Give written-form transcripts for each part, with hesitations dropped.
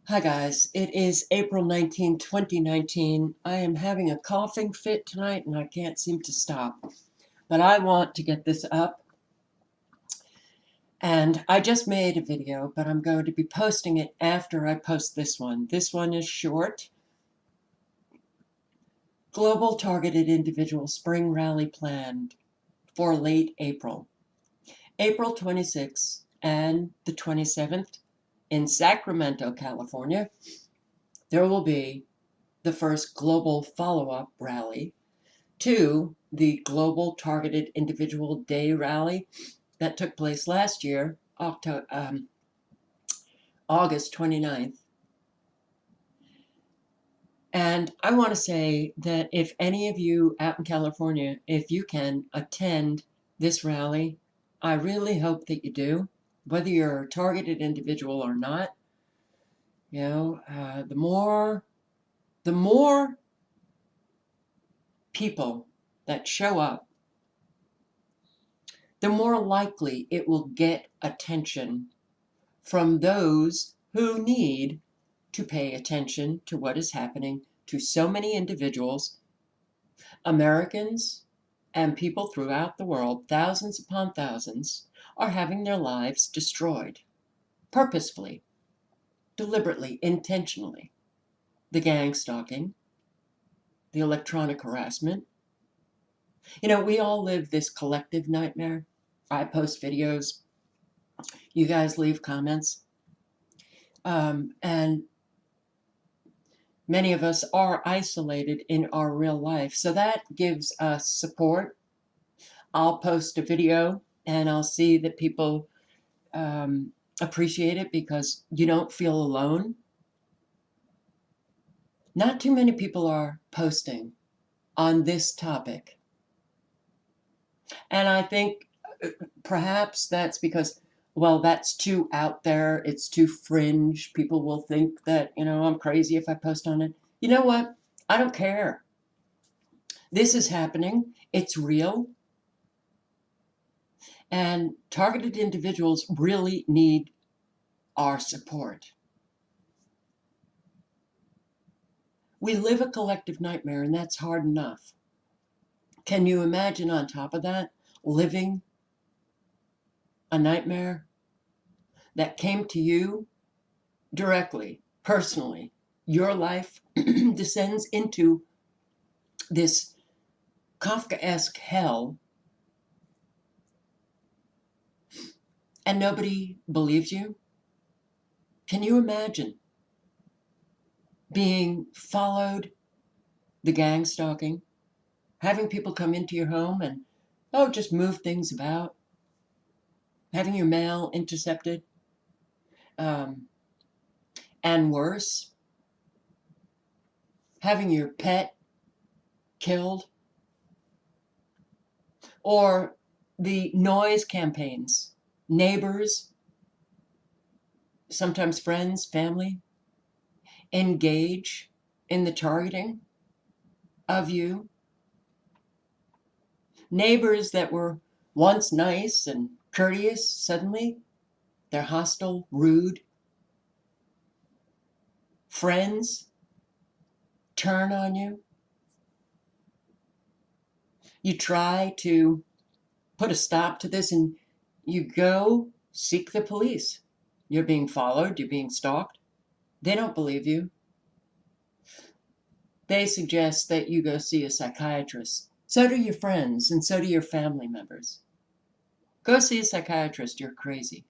Hi guys, it is April 19, 2019. I am having a coughing fit tonight and I can't seem to stop. But I want to get this up. And I just made a video, but I'm going to be posting it after I post this one. This one is short. Global Targeted Individual Spring Rally planned for late April. April 26th and the 27th in Sacramento, California, there will be the first global follow-up rally to the Global Targeted Individual Day rally that took place last year, August 29th. And I want to say that if any of you out in California, if you can attend this rally, I really hope that you do, whether you're a targeted individual or not. The more people that show up, the more likely it will get attention from those who need to pay attention to what is happening to so many individuals, Americans, and people throughout the world. Thousands upon thousands are having their lives destroyed, purposefully, deliberately, intentionally. The gang stalking, the electronic harassment. We all live this collective nightmare. I post videos. You guys leave comments. And many of us are isolated in our real life. So that gives us support. I'll post a video and I'll see that people appreciate it because you don't feel alone. Not too many people are posting on this topic. And I think perhaps that's because, well, that's too out there. It's too fringe. People will think that, I'm crazy if I post on it. You know what? I don't care. This is happening. It's real. And targeted individuals really need our support. We live a collective nightmare, and that's hard enough. Can you imagine on top of that, living a nightmare that came to you directly, personally? Your life descends into this Kafkaesque hell, and nobody believes you? Can you imagine being followed, the gang stalking, having people come into your home and, just move things about, having your mail intercepted, and worse, having your pet killed, or the noise campaigns, neighbors, sometimes friends, family, engage in the targeting of you. Neighbors that were once nice and courteous, suddenly they're hostile, rude. Friends turn on you. You try to put a stop to this and you go seek the police. You're being followed, you're being stalked. They don't believe you. They suggest that you go see a psychiatrist. So do your friends and so do your family members. Go see a psychiatrist, you're crazy.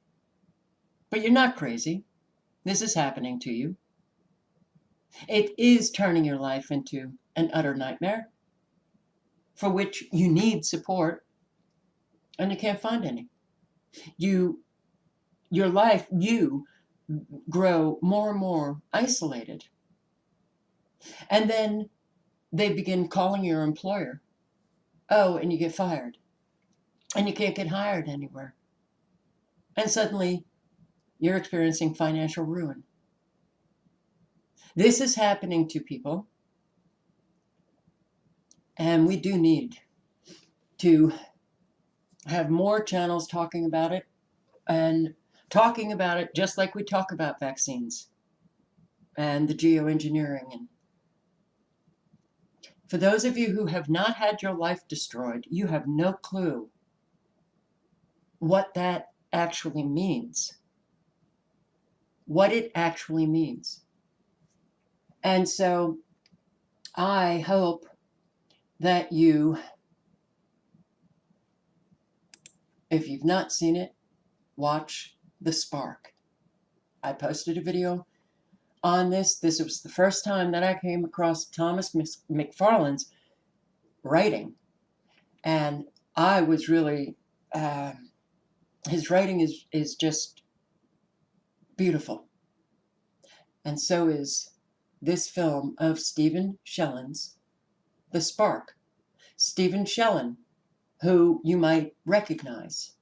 But you're not crazy. This is happening to you. It is turning your life into an utter nightmare for which you need support and you can't find any. You grow more and more isolated. And then they begin calling your employer. Oh, and you get fired. And you can't get hired anywhere. And suddenly you're experiencing financial ruin. This is happening to people. And we do need to have more channels talking about it and talking about it just like we talk about vaccines. and the geoengineering. And for those of you who have not had your life destroyed, you have no clue what that actually means. What it actually means. And so I hope that you, if you've not seen it, watch The Spark. I posted a video on this. This was the first time that I came across Thomas McFarlane's writing. And I was really, his writing is just beautiful. And so is this film of Stephen Shellen's The Spark. Stephen Shellen, who you might recognize,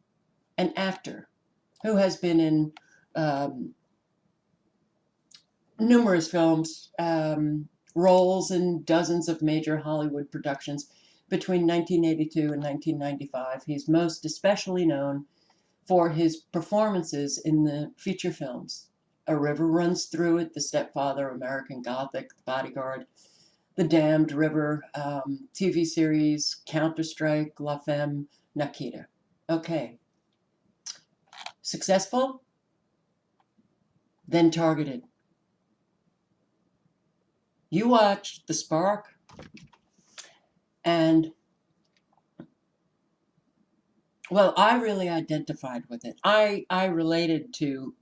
an actor who has been in numerous films, roles in dozens of major Hollywood productions between 1982 and 1995. He's most especially known for his performances in the feature films A River Runs Through It, The Stepfather, American Gothic, The Bodyguard, The Damned River, TV series, Counter-Strike, La Femme, Nikita. Okay. Successful? Then targeted. You watched The Spark, and, well, I really identified with it. I related to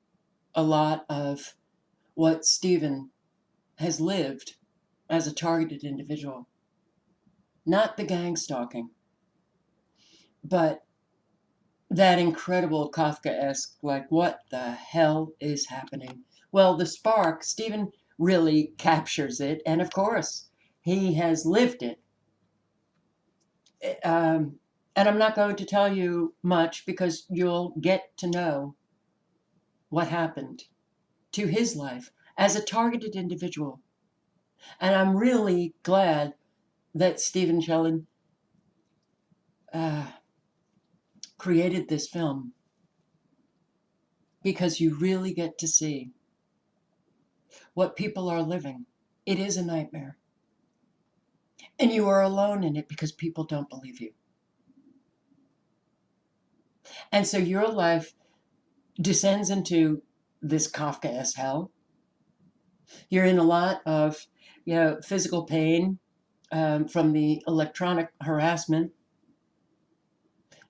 a lot of what Stephen has lived as a targeted individual. Not the gang stalking, but that incredible Kafkaesque, like, what the hell is happening? Well, The Spark, Stephen really captures it, and of course, he has lived it. And I'm not going to tell you much because you'll get to know what happened to his life as a targeted individual. And I'm really glad that Stephen Shellen created this film, because you really get to see what people are living. It is a nightmare. And you are alone in it because people don't believe you. And so your life descends into this Kafkaesque hell. You're in a lot of, physical pain from the electronic harassment.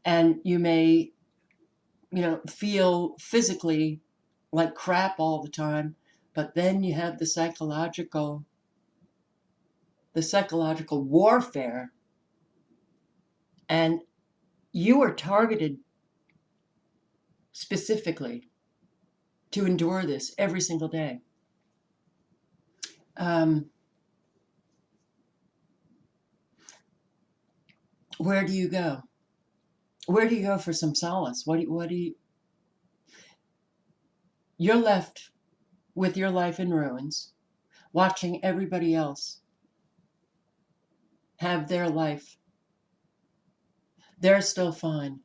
And you may, feel physically like crap all the time. But then you have the psychological warfare, and you are targeted specifically to endure this every single day. Where do you go? Where do you go for some solace? You're left with your life in ruins, watching everybody else have their life. They're still fine.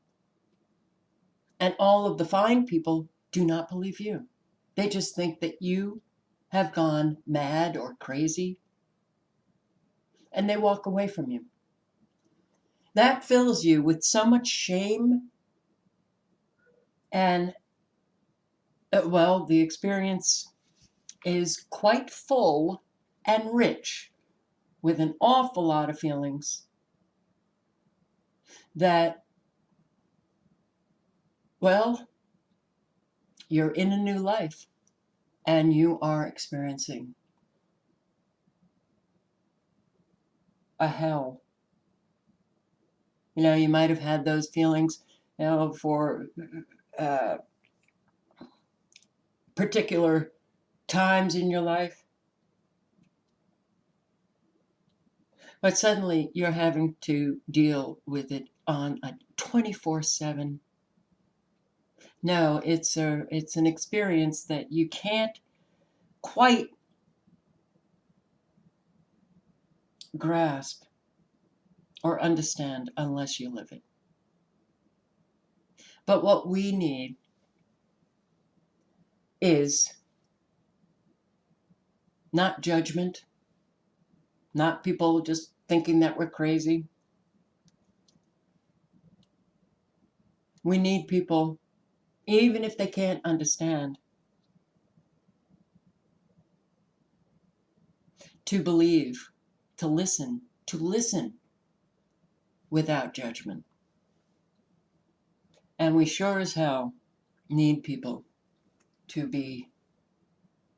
And all of the fine people do not believe you. They just think that you have gone mad or crazy, and they walk away from you. That fills you with so much shame, and, well, the experience is quite full and rich with an awful lot of feelings that, well, you're in a new life and you are experiencing a hell. You might have had those feelings, for particular times in your life. But suddenly you're having to deal with it on a 24/7. No, it's an experience that you can't quite grasp or understand unless you live it. But what we need is not judgment, not people just thinking that we're crazy. We need people, even if they can't understand, to believe, to listen without judgment. And we sure as hell need people to be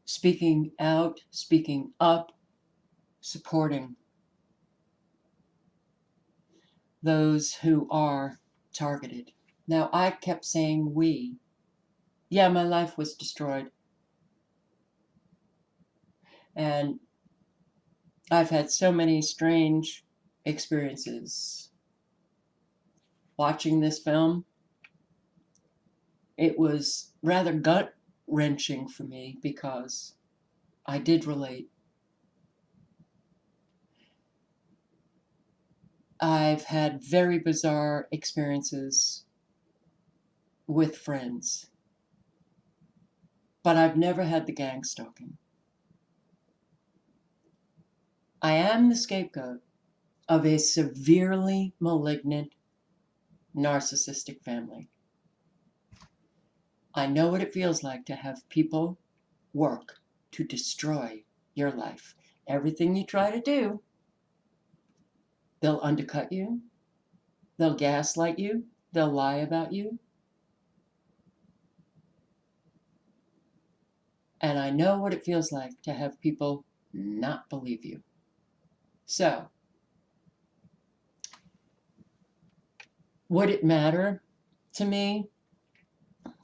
speaking out, speaking up, supporting those who are targeted. Now, I kept saying we. Yeah, my life was destroyed. And I've had so many strange experiences watching this film. It was rather gut-wrenching for me because I did relate. I've had very bizarre experiences with friends, but I've never had the gang stalking. I am the scapegoat of a severely malignant, narcissistic family. I know what it feels like to have people work to destroy your life. Everything you try to do, they'll undercut you, they'll gaslight you, they'll lie about you. And I know what it feels like to have people not believe you. So, would it matter to me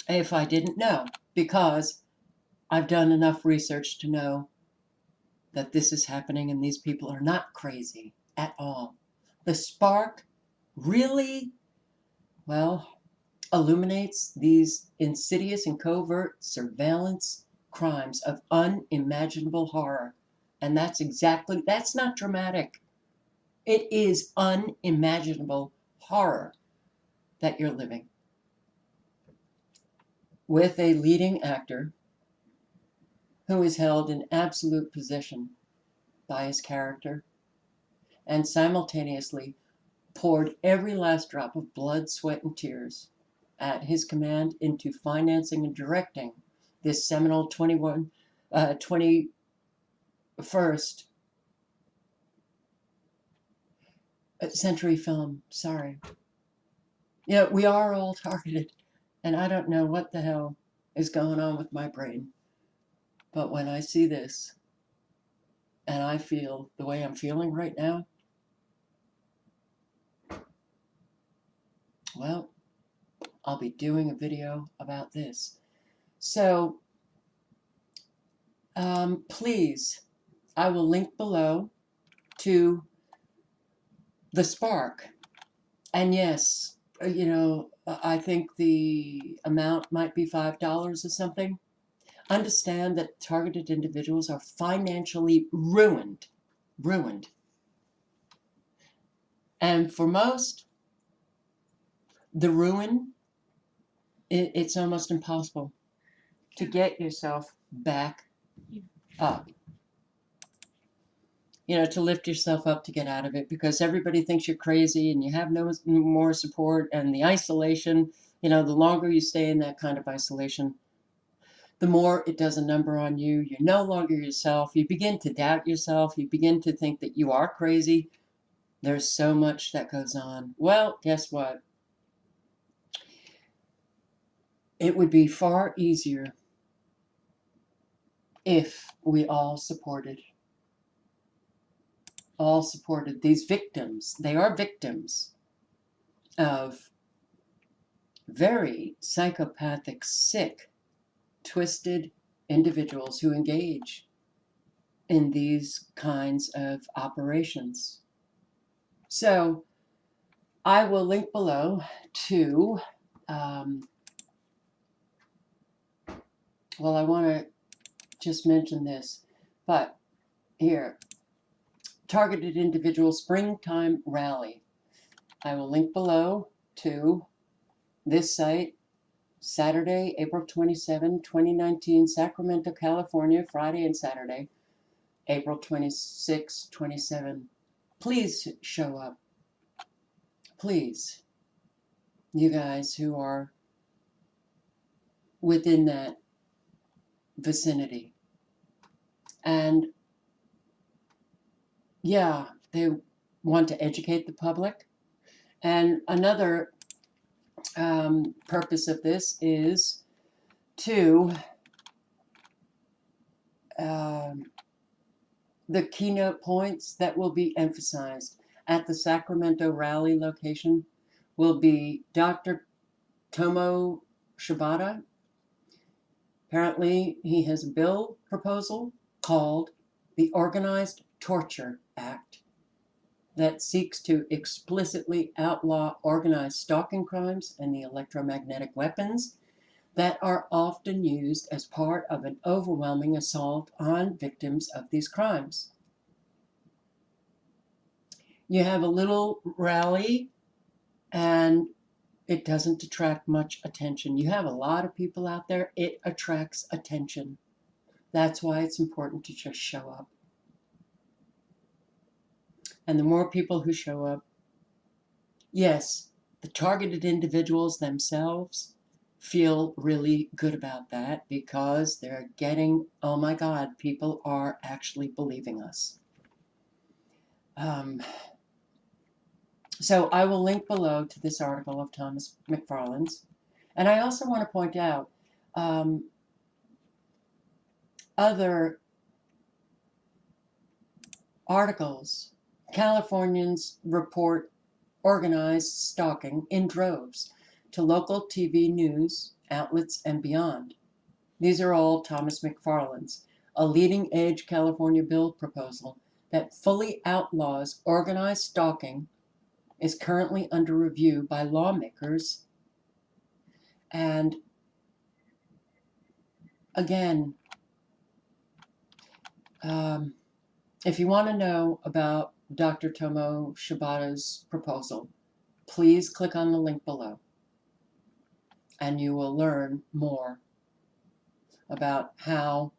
if I didn't know? Because I've done enough research to know that this is happening and these people are not crazy at all. The spark really, well, illuminates these insidious and covert surveillance crimes of unimaginable horror. And that's not dramatic. It is unimaginable horror that you're living with a leading actor who is held in absolute position by his character and simultaneously poured every last drop of blood, sweat, and tears at his command into financing and directing this seminal 21st century film. Sorry. Yeah, we are all targeted, and I don't know what the hell is going on with my brain. But when I see this, and I feel the way I'm feeling right now, well, I'll be doing a video about this. So, please, I will link below to the spark. And yes, I think the amount might be $5 or something. Understand that targeted individuals are financially ruined. And for most, the ruin, it's almost impossible to get yourself back up. To lift yourself up to get out of it, because everybody thinks you're crazy and you have no more support, and the isolation, the longer you stay in that kind of isolation, the more it does a number on you. You're no longer yourself. You begin to doubt yourself. You begin to think that you are crazy. There's so much that goes on. Well, guess what? It would be far easier if we all supported these victims. They are victims of very psychopathic, sick, twisted individuals who engage in these kinds of operations. So I will link below to, well, I want to just mention this, but here, Targeted Individual Springtime Rally. I will link below to this site, Saturday, April 27, 2019, Sacramento, California, Friday and Saturday. April 26, 27. Please show up. Please. You guys who are within that vicinity. And yeah, they want to educate the public. And another purpose of this is to the keynote points that will be emphasized at the Sacramento rally location will be Dr. Tomo Shibata. Apparently, he has a bill proposal called the Organized Torture Act that seeks to explicitly outlaw organized stalking crimes and the electromagnetic weapons that are often used as part of an overwhelming assault on victims of these crimes. You have a little rally and it doesn't attract much attention. You have a lot of people out there, it attracts attention. That's why it's important to just show up. And the more people who show up, yes, the targeted individuals themselves feel really good about that because they're getting, oh my God, people are actually believing us. So I will link below to this article of Thomas McFarlane's. And I also want to point out other articles. Californians report organized stalking in droves to local TV news outlets and beyond. These are all Thomas McFarlane's, a leading-edge California bill proposal that fully outlaws organized stalking is currently under review by lawmakers. And again, if you want to know about Dr. Tomo Shibata's proposal, please click on the link below and you will learn more about how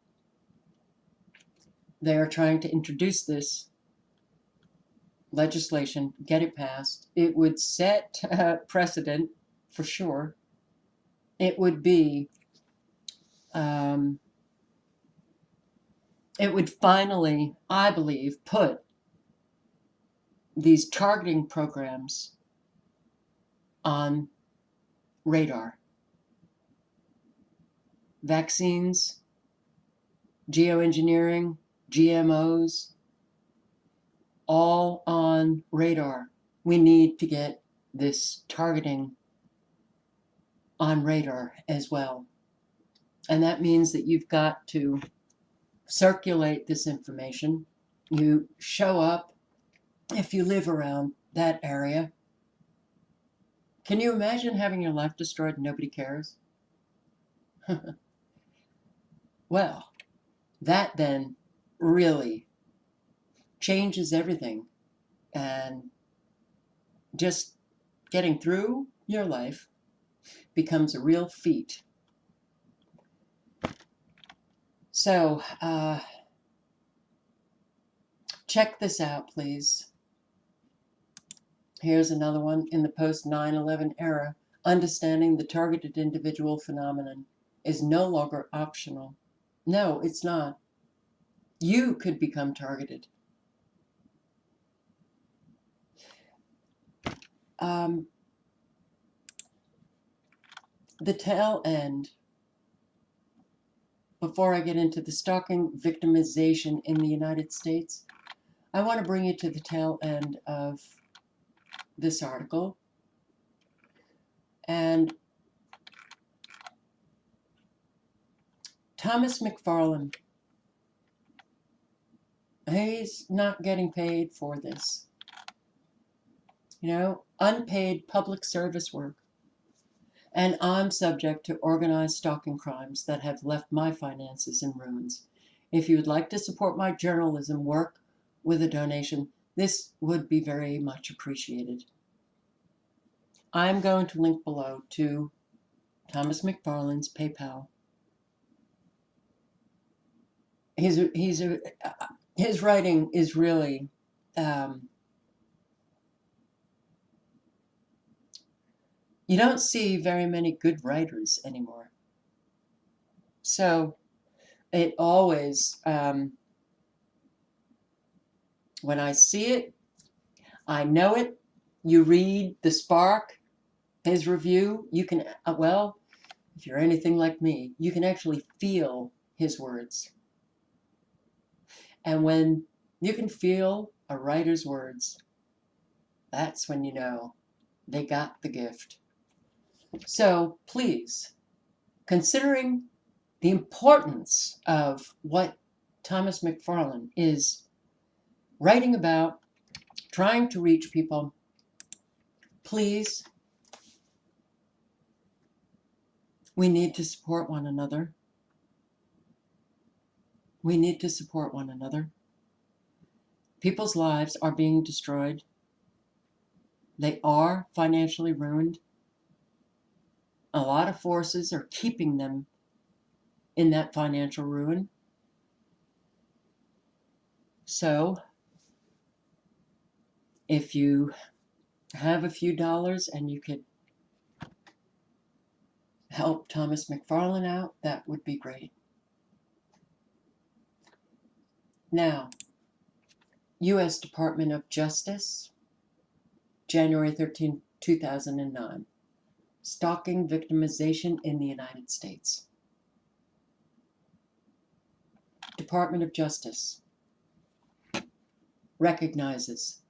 they are trying to introduce this legislation, get it passed. It would set precedent for sure. It would be, it would finally, I believe, put these targeting programs on radar. Vaccines, geoengineering, GMOs, all on radar. We need to get this targeting on radar as well. And that means that you've got to circulate this information. You show up if you live around that area. Can you imagine having your life destroyed and nobody cares? Well, that then really changes everything, and just getting through your life becomes a real feat. So check this out, please. Here's another one. In the post 9/11 era, understanding the targeted individual phenomenon is no longer optional. No, it's not. You could become targeted. The tail end, before I get into the stalking victimization in the United States, I want to bring you to the tail end of this article. And Thomas McFarlane, he's not getting paid for this. You know, unpaid public service work. And I'm subject to organized stalking crimes that have left my finances in ruins. If you would like to support my journalism work with a donation, this would be very much appreciated. I'm going to link below to Thomas He his writing is really, you don't see very many good writers anymore. So it always, when I see it, I know it. You read The Spark, his review, you can, well, if you're anything like me, you can actually feel his words. And when you can feel a writer's words, that's when you know they got the gift. So please, considering the importance of what Thomas McFarlane is writing about, trying to reach people, please, we need to support one another. We need to support one another. People's lives are being destroyed. They are financially ruined. A lot of forces are keeping them in that financial ruin. So, if you have a few dollars and you could help Thomas McFarlane out, that would be great. Now, U.S. Department of Justice, January 13, 2009. Stalking victimization in the United States. Department of Justice recognizes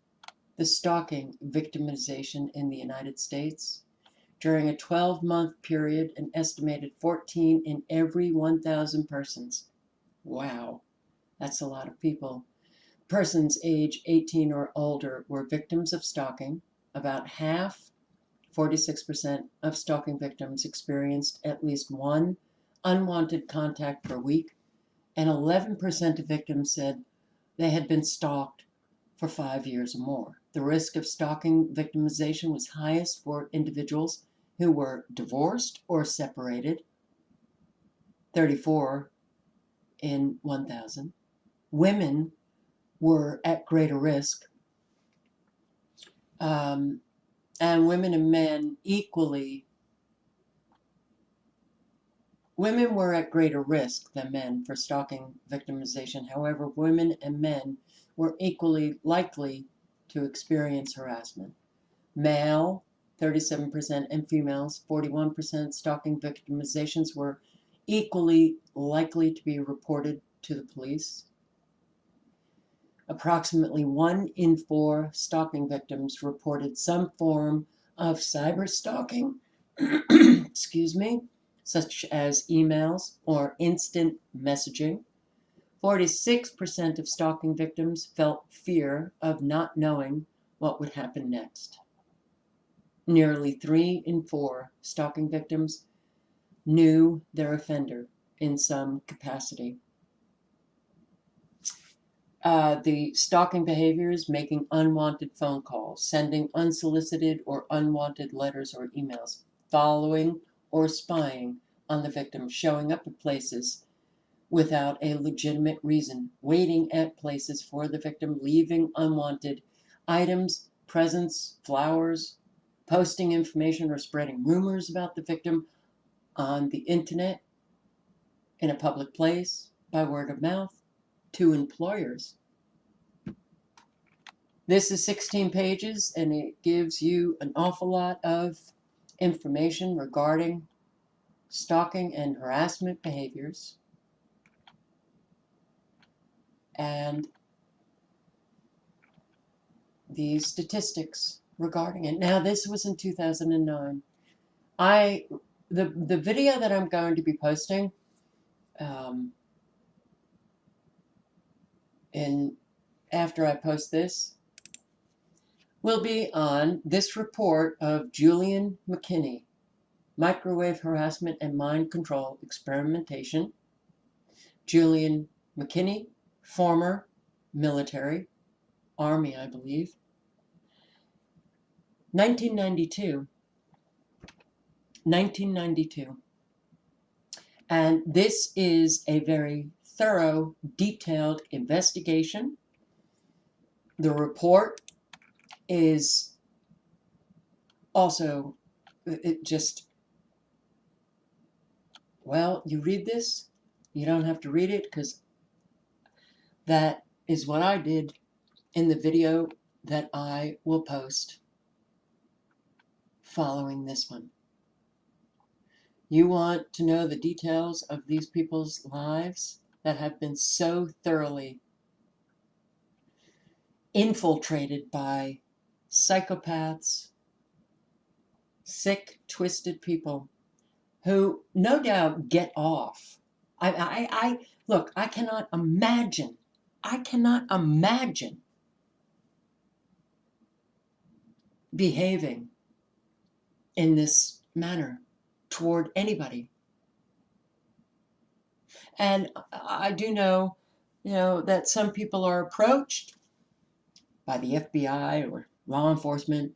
the stalking victimization in the United States. During a 12-month period, an estimated 14 in every 1,000 persons. Wow, that's a lot of people. Persons age 18 or older were victims of stalking. About half, 46% of stalking victims experienced at least one unwanted contact per week, and 11% of victims said they had been stalked for 5 years or more. The risk of stalking victimization was highest for individuals who were divorced or separated, 34 in 1,000. Women were at greater risk, and women and men equally. Women were at greater risk than men for stalking victimization. However, women and men were equally likely to experience harassment. Male, 37%, and females, 41%, stalking victimizations were equally likely to be reported to the police. Approximately 1 in 4 stalking victims reported some form of cyber stalking, excuse me, such as emails or instant messaging. 46% of stalking victims felt fear of not knowing what would happen next. Nearly 3 in 4 stalking victims knew their offender in some capacity. The stalking behaviors: making unwanted phone calls, sending unsolicited or unwanted letters or emails, following or spying on the victim, showing up at places without a legitimate reason, waiting at places for the victim, leaving unwanted items, presents, flowers, posting information or spreading rumors about the victim on the internet, in a public place, by word of mouth, to employers. This is 16 pages, and it gives you an awful lot of information regarding stalking and harassment behaviors, and the statistics regarding it. Now, this was in 2009. The video that I'm going to be posting after I post this will be on this report of Julian McKinney, Microwave Harassment and Mind Control Experimentation. Julian McKinney, former military, Army, I believe. 1992. And this is a very thorough, detailed investigation. The report is also, it just, well, you read this, you don't have to read it, because that is what I did in the video that I will post following this one. You want to know the details of these people's lives that have been so thoroughly infiltrated by psychopaths, sick, twisted people who no doubt get off. Look, I cannot imagine behaving in this manner toward anybody. And I do know, that some people are approached by the FBI or law enforcement.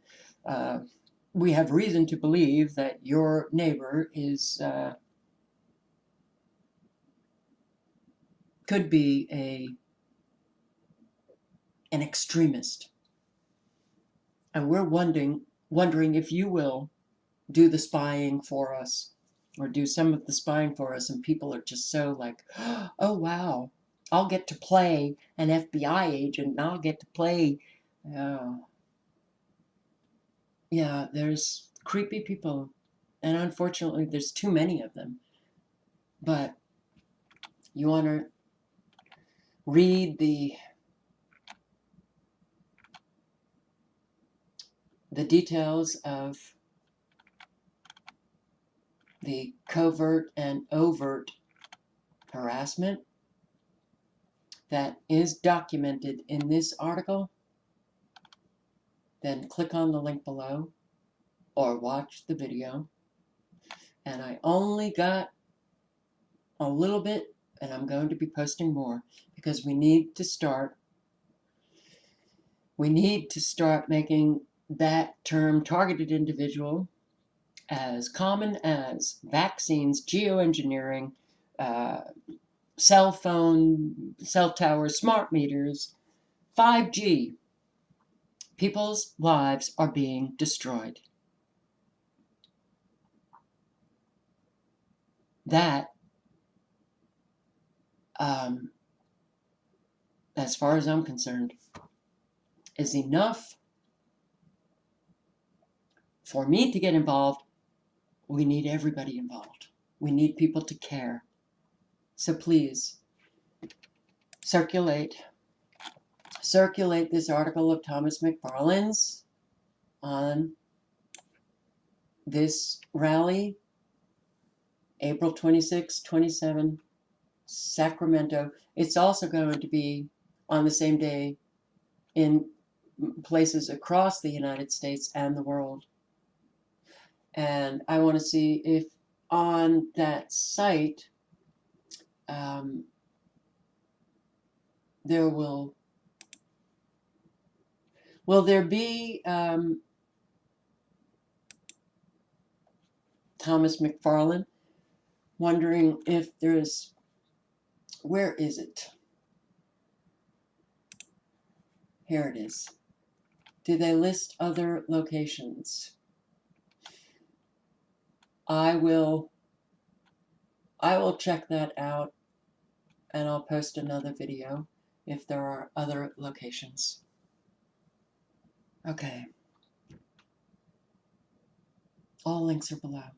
We have reason to believe that your neighbor is could be an extremist, and we're wondering if you will do the spying for us, or do some of the spying for us. And people are just so like, oh wow, I'll get to play an FBI agent, and I'll get to play. Yeah, there's creepy people, and unfortunately there's too many of them. But you want to read the details of the covert and overt harassment that is documented in this article, then click on the link below or watch the video. And I only got a little bit, and I'm going to be posting more, because we need to start making that term targeted individual as common as vaccines, geoengineering, cell towers, smart meters, 5G. People's lives are being destroyed. That, as far as I'm concerned, is enough for me to get involved. We need everybody involved. We need people to care. So please, circulate this article of Thomas McFarlane's on this rally, April 26, 27, Sacramento. It's also going to be on the same day in places across the United States and the world. And I want to see if on that site there will there be Thomas McFarlane, wondering if there's, where is it? Here it is. Do they list other locations? I will check that out, and I'll post another video if there are other locations. Okay. All links are below.